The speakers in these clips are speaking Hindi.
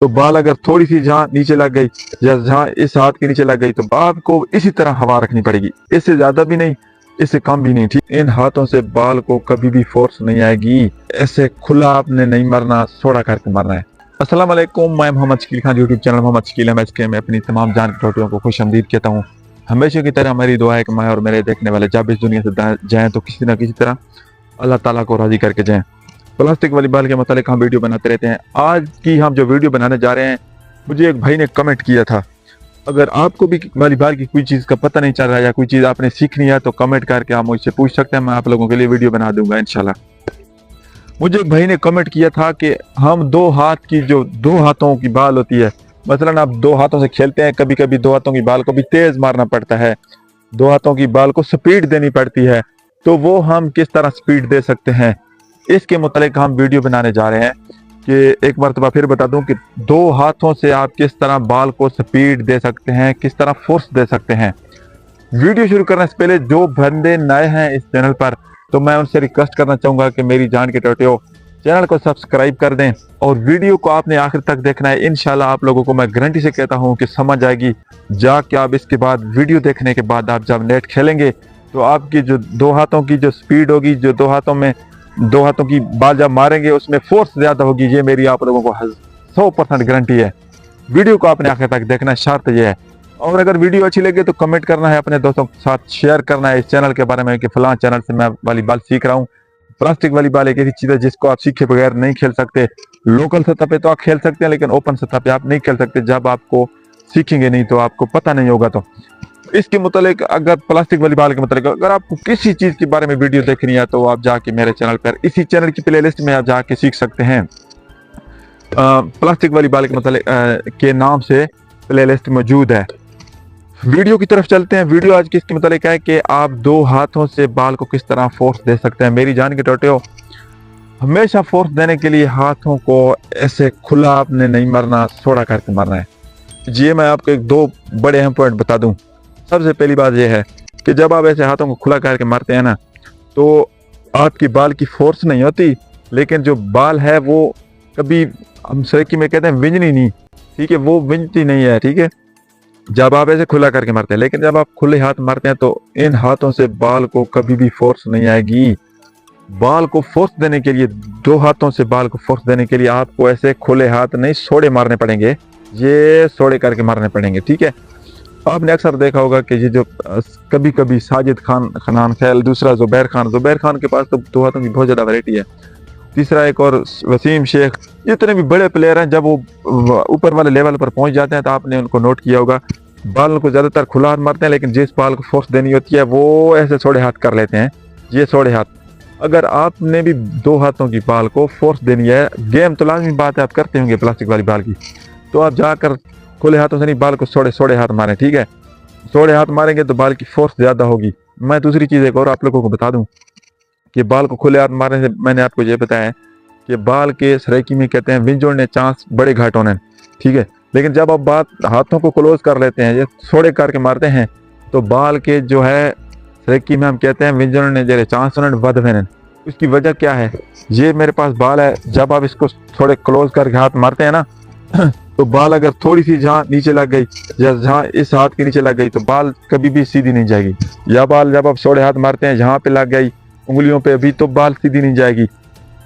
तो बाल अगर थोड़ी सी जहाँ नीचे लग गई या जहाँ इस हाथ के नीचे लग गई तो आपको इसी तरह हवा रखनी पड़ेगी, इससे ज्यादा भी नहीं, इससे कम भी नहीं, ठीक। इन हाथों से बाल को कभी भी फोर्स नहीं आएगी, ऐसे खुला आपने नहीं मरना, सोड़ा करके मरना है। अस्सलाम वालेकुम, मैं Mohammad Shakeel Khan, YouTube channel Mohammad Shakeel MHK में अपनी तमाम जान कटौतियों को खुशआमदीद कहता हूँ। हमेशा की तरह मेरी दुआ है कि मैं और मेरे देखने वाले जब इस दुनिया से जाएं तो किसी न किसी तरह अल्लाह ताला को राजी करके जाएं। प्लास्टिक वाली बाल के मतलब हम वीडियो बनाते रहते हैं। आज की हम जो वीडियो बनाने जा रहे हैं, मुझे एक भाई ने कमेंट किया था, अगर आपको भी वाली बाल की कोई चीज़ का पता नहीं चल रहा है या कोई चीज़ आपने सीखनी है तो कमेंट करके आप मुझसे पूछ सकते हैं, मैं आप लोगों के लिए वीडियो बना दूंगा इंशाल्लाह। मुझे एक भाई ने कमेंट किया था कि हम दो हाथों की बाल होती है, मसलन आप दो हाथों से खेलते हैं, कभी कभी दो हाथों की बाल को भी तेज मारना पड़ता है, दो हाथों की बाल को स्पीड देनी पड़ती है, तो वो हम किस तरह स्पीड दे सकते हैं, इसके मुतालिक हम वीडियो बनाने जा रहे हैं। कि एक मरतबा फिर बता दूं कि दो हाथों से आप किस तरह बाल को स्पीड दे सकते हैं, किस तरह फोर्स दे सकते हैं। वीडियो शुरू करने से पहले जो बंदे नए हैं इस चैनल पर, तो मैं उनसे रिक्वेस्ट करना चाहूंगा कि मेरी जान के टोटियों चैनल को सब्सक्राइब कर दें और वीडियो को आपने आखिर तक देखना है। इंशाल्लाह आप लोगों को मैं गारंटी से कहता हूं कि समझ आएगी। जाके आप इसके बाद वीडियो देखने के बाद आप जब नेट खेलेंगे तो आपकी जो दो हाथों की जो स्पीड होगी, जो दो हाथों की बाल जब मारेंगे उसमें फोर्स ज्यादा होगी, ये मेरी आप लोगों को 100% गारंटी है। वीडियो को आपने आखिर तक देखना, शर्त यह है। और अगर वीडियो अच्छी लगे तो कमेंट करना है, अपने दोस्तों के साथ शेयर करना है इस चैनल के बारे में कि फलां चैनल से मैं वाली बाल सीख रहा हूँ। प्लास्टिक वाली बाल एक ऐसी चीज है जिसको आप सीखे बगैर नहीं खेल सकते। लोकल सतह पे तो आप खेल सकते हैं, लेकिन ओपन सतह पे आप नहीं खेल सकते जब आपको सीखेंगे नहीं तो आपको पता नहीं होगा। तो इसके मुतालिक, अगर प्लास्टिक वाली बाल के मुतालिक अगर आपको किसी चीज के बारे में वीडियो देखनी है तो आप जाके मेरे चैनल पर, इसी चैनल की प्लेलिस्ट में आप जाके सीख सकते हैं। प्लास्टिक वाली बाल के मुतालिक के नाम से प्लेलिस्ट मौजूद है। वीडियो की तरफ चलते हैं। वीडियो आज किसके मुतालिक है कि आप दो हाथों से बाल को किस तरह फोर्स दे सकते हैं। मेरी जान के टोटियों, हमेशा फोर्स देने के लिए हाथों को ऐसे खुला आपने नहीं मरना, सोड़ा करके मरना है। ये मैं आपको एक दो बड़े अहम पॉइंट बता दूं। सबसे पहली बात यह है कि जब आप ऐसे हाथों को खुला करके मारते हैं ना, तो आपकी बाल की फोर्स नहीं होती, लेकिन जो बाल है वो कभी, हम सरेकी में कहते हैं विंजनी नहीं, ठीक है, वो विंजती नहीं है, ठीक है, जब आप ऐसे खुला करके मारते हैं। लेकिन जब आप खुले हाथ मारते हैं तो इन हाथों से बाल को कभी भी फोर्स नहीं आएगी। बाल को फोर्स देने के लिए, दो हाथों से बाल को फोर्स देने के लिए आपको ऐसे खुले हाथ नहीं, सोड़े मारने पड़ेंगे, ये सोड़े करके मारने पड़ेंगे, ठीक है। आपने अक्सर देखा होगा कि ये जो कभी कभी साजिद खान, खनान खैल, दूसरा जुबैर खान के पास तो दो हाथों की बहुत ज्यादा वैरायटी है, तीसरा एक और वसीम शेख, जितने भी बड़े प्लेयर हैं जब वो ऊपर वाले लेवल पर पहुंच जाते हैं तो आपने उनको नोट किया होगा, बाल को ज्यादातर खुला हाथ मारते हैं, लेकिन जिस बाल को फोर्स देनी होती है वो ऐसे सोड़े हाथ कर लेते हैं। ये सोड़े हाथ, अगर आपने भी दो हाथों की बाल को फोर्स देनी है, गेम तो लाजमी बात है आप करते होंगे प्लास्टिक वाली बाल की, तो आप जाकर खुले हाथों से नहीं, बाल को सोड़े हाथ मारें, ठीक है। सोड़े हाथ मारेंगे तो बाल की फोर्स ज्यादा होगी। मैं दूसरी चीज एक और आप लोगों को बता दूं कि बाल को खुले हाथ मारने से मैंने आपको ये बताया है कि बाल के सरेकी में कहते हैं विंजोड़ने चांस बड़े घाट होने, ठीक है। लेकिन जब आप बात हाथों को क्लोज कर लेते हैं, ये सोड़े करके मारते हैं, तो बाल के जो है सरेकी में हम कहते हैं विंजोड़ने जरे चांस वध वेन। उसकी वजह क्या है, ये मेरे पास बाल है, जब आप इसको थोड़े क्लोज करके हाथ मारते हैं ना तो बाल अगर थोड़ी सी जहाँ नीचे लग गई या जहाँ इस हाथ के नीचे लग गई तो बाल कभी भी सीधी नहीं जाएगी। या बाल जब आप सोड़े हाथ मारते हैं जहाँ पे लग गई उंगलियों पे भी, तो बाल सीधी नहीं जाएगी।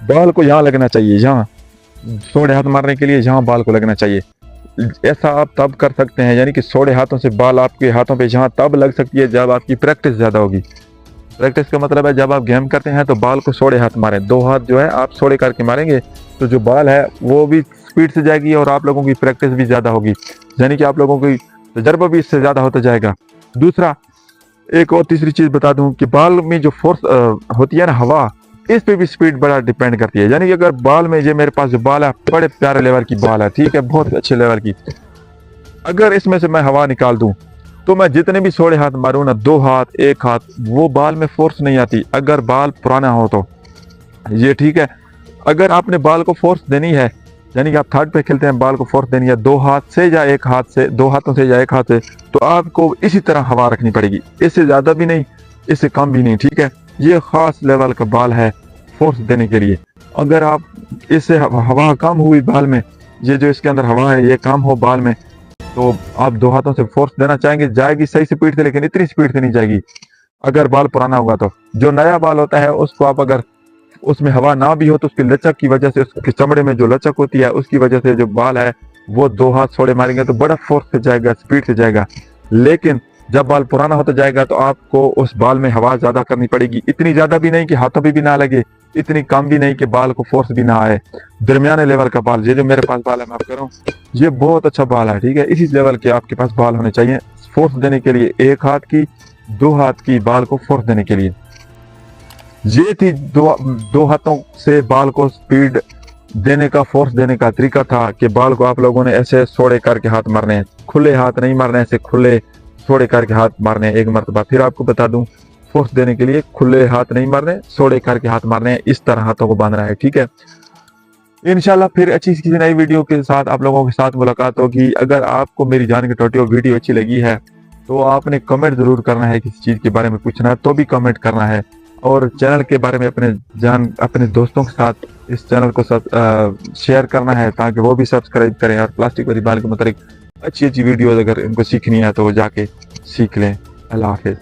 बाल को यहाँ लगना चाहिए, यहाँ सोड़े हाथ मारने के लिए जहाँ बाल को लगना चाहिए। ऐसा आप तब कर सकते हैं, यानी कि सोड़े हाथों से बाल आपके हाथों पे जहाँ तब लग सकती है जब आपकी प्रैक्टिस ज़्यादा होगी। प्रैक्टिस का मतलब है जब आप गेम करते हैं तो बाल को सोड़े हाथ मारें, दो हाथ जो है आप सोड़े करके मारेंगे तो जो बाल है वो भी स्पीड से जाएगी और आप लोगों की प्रैक्टिस भी ज़्यादा होगी, यानी कि आप लोगों की तजर्बा भी इससे ज़्यादा होता जाएगा। दूसरा, एक और तीसरी चीज़ बता दूं कि बाल में जो फोर्स होती है ना, हवा, इस पे भी स्पीड बड़ा डिपेंड करती है। यानी कि अगर बाल में, ये मेरे पास जो बाल है बड़े प्यारे लेवल की बाल है, ठीक है, बहुत अच्छे लेवल की, अगर इसमें से मैं हवा निकाल दूं तो मैं जितने भी सोड़े हाथ मारूं ना, दो हाथ, एक हाथ, वो बाल में फोर्स नहीं आती अगर बाल पुराना हो तो, ये ठीक है। अगर आपने बाल को फोर्स देनी है, यानी कि आप थर्ड पे खेलते हैं, बाल को फोर्स देनी है दो हाथ से या एक हाथ से, दो हाथों से या एक हाथ से, तो आपको इसी तरह हवा रखनी पड़ेगी, इससे ज्यादा भी नहीं, इससे कम भी नहीं, ठीक है। ये खास लेवल का बाल है फोर्स देने के लिए। अगर आप इससे हवा कम हुई बाल में ये जो इसके अंदर हवा है ये कम हो बाल में, तो आप 2 हाथों से फोर्स देना चाहेंगे, जाएगी सही स्पीड से, लेकिन इतनी स्पीड से नहीं जाएगी अगर बाल पुराना होगा। तो जो नया बाल होता है उसको आप अगर उसमें हवा ना भी हो तो उसकी लचक की वजह से, उसके चमड़े में जो लचक होती है उसकी वजह से जो बाल है वो 2 हाथ छोड़े मारेंगे तो बड़ा फोर्स से जाएगा, स्पीड से जाएगा। लेकिन जब बाल पुराना होता जाएगा तो आपको उस बाल में हवा ज्यादा करनी पड़ेगी, इतनी ज्यादा भी नहीं कि हाथों पे भी ना लगे, इतनी कम भी नहीं कि बाल को फोर्स भी ना आए। दरमियाने लेवल का बाल, ये जो मेरे पास बाल है मैं आपको कह रहा हूँ, ये बहुत अच्छा बाल है, ठीक है। इसी लेवल के आपके पास बाल होने चाहिए फोर्स देने के लिए, 1 हाथ की 2 हाथ की बाल को फोर्स देने के लिए। ये थी दो हाथों से बाल को स्पीड देने का, फोर्स देने का तरीका था कि बाल को आप लोगों ने ऐसे सोड़े करके हाथ मारने हैं, खुले हाथ नहीं मारने, ऐसे खुले सोड़े करके हाथ मारने हैं 1 मरतबा। फिर आपको बता दूं, फोर्स देने के लिए खुले हाथ नहीं मारने, सोड़े करके हाथ मारने हैं, इस तरह हाथों को बांधना है, ठीक है। इंशाल्लाह फिर अच्छी किसी नई वीडियो के साथ आप लोगों के साथ मुलाकात होगी। अगर आपको मेरी जान की टोटियो वीडियो अच्छी लगी है तो आपने कमेंट जरूर करना है, किसी चीज के बारे में पूछना है तो भी कमेंट करना है, और चैनल के बारे में अपने दोस्तों के साथ इस चैनल को शेयर करना है ताकि वो भी सब्सक्राइब करें, और प्लास्टिक वाली बाल के मतलब अच्छी अच्छी वीडियो अगर इनको सीखनी है तो वो जाके सीख लें। अल्लाह हाफिज।